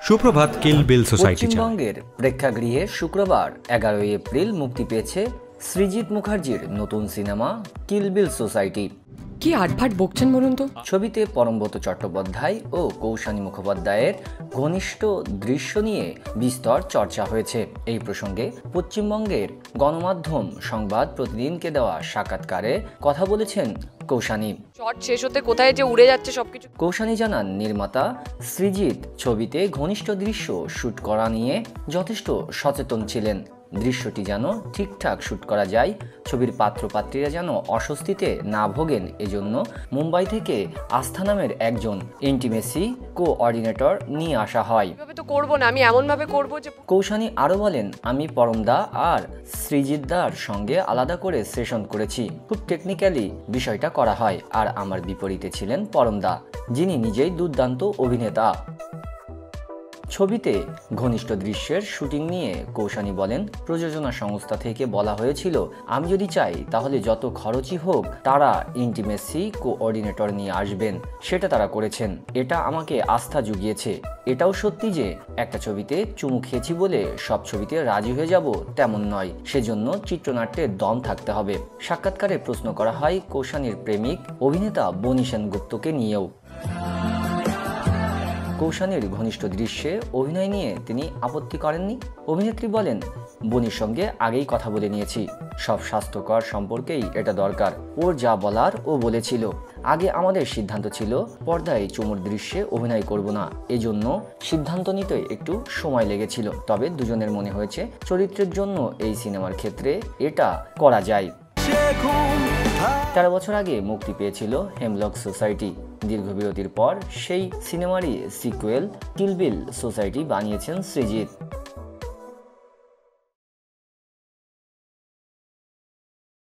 সুপ্রভাত কিল বিল সোসাইটি পশ্চিমবঙ্গের প্রেক্ষাগৃহে শুক্রবার 11 এপ্রিল মুক্তি পেয়েছে সৃজিত মুখার্জির নতুন সিনেমা কিল বিল সোসাইটি। কি আটভাট বকছেন বলুন তো। ছবিতে পরমব্রত চট্টোপাধ্যায় ও কৌশানী মুখোপাধ্যায়ের ঘনিষ্ঠ দৃশ্য নিয়ে বিস্তর চর্চা হয়েছে। এই প্রসঙ্গে পশ্চিমবঙ্গের গণমাধ্যম সংবাদ প্রতিদিনকে দেওয়া সাক্ষাৎকারে কথা বলেছেন কৌশানী। শট শেষ হতে কোথায় যে উড়ে যাচ্ছে সবকিছু। কৌশানী জানান, নির্মাতা সৃজিত ছবিতে ঘনিষ্ঠ দৃশ্য শুট করা নিয়ে যথেষ্ট সচেতন ছিলেন। দৃশ্যটি যেন ঠিকঠাক শুট করা যায়, ছবির পাত্রপাত্রীরা যেন অস্বস্তিতে না ভোগেন, এজন্য মুম্বাই থেকে আস্থা নামের একজন ইন্টিমেসি কোঅর্ডিনেটর নিয়ে আসা হয়। এভাবে তো করব না, আমি এমন ভাবে করব যে। কৌশানী আরও বলেন, আমি পরমদা আর সৃজিতদার সঙ্গে আলাদা করে সেশন করেছি। খুব টেকনিক্যালি বিষয়টা করা হয়। আর আমার বিপরীতে ছিলেন পরমদা, যিনি নিজেই দুর্দান্ত অভিনেতা। ছবিতে ঘনিষ্ঠ দৃশ্যের শুটিং নিয়ে কৌশানী বলেন, প্রযোজনা সংস্থা থেকে বলা হয়েছিল আমি যদি চাই তাহলে যত খরচই হোক তারা ইন্টিমেসি কোঅর্ডিনেটর নিয়ে আসবেন, সেটা তারা করেছেন। এটা আমাকে আস্থা জুগিয়েছে। এটাও সত্যি যে একটা ছবিতে চুমু খেয়েছি বলে সব ছবিতে রাজি হয়ে যাব তেমন নয়, সেজন্য চিত্রনাট্যের দম থাকতে হবে। সাক্ষাৎকারে প্রশ্ন করা হয় কৌশানীর প্রেমিক অভিনেতা বনি সেনগুপ্তকে নিয়েও। কৌশানীর ঘনিষ্ঠ দৃশ্যে অভিনয় নিয়ে তিনি আপত্তি করেননি। অভিনেত্রী বলেন, বনির সঙ্গে আগেই কথা বলে নিয়েছি, সব স্বাস্থ্যকর সম্পর্কেই এটা দরকার। ওর যা বলার ও বলেছিল। আগে আমাদের সিদ্ধান্ত ছিল পর্দায় চুমুর দৃশ্যে অভিনয় করব না, এজন্য সিদ্ধান্ত নিতে একটু সময় লেগেছিল। তবে দুজনের মনে হয়েছে চরিত্রের জন্য এই সিনেমার ক্ষেত্রে এটা করা যায়। 13 বছর আগে মুক্তি পেয়েছিল হেমলক সোসাইটি। দীর্ঘ বিরতির পর সেই সিনেমারই সিকুয়েল কিল বিল সোসাইটি বানিয়েছেন সৃজিত।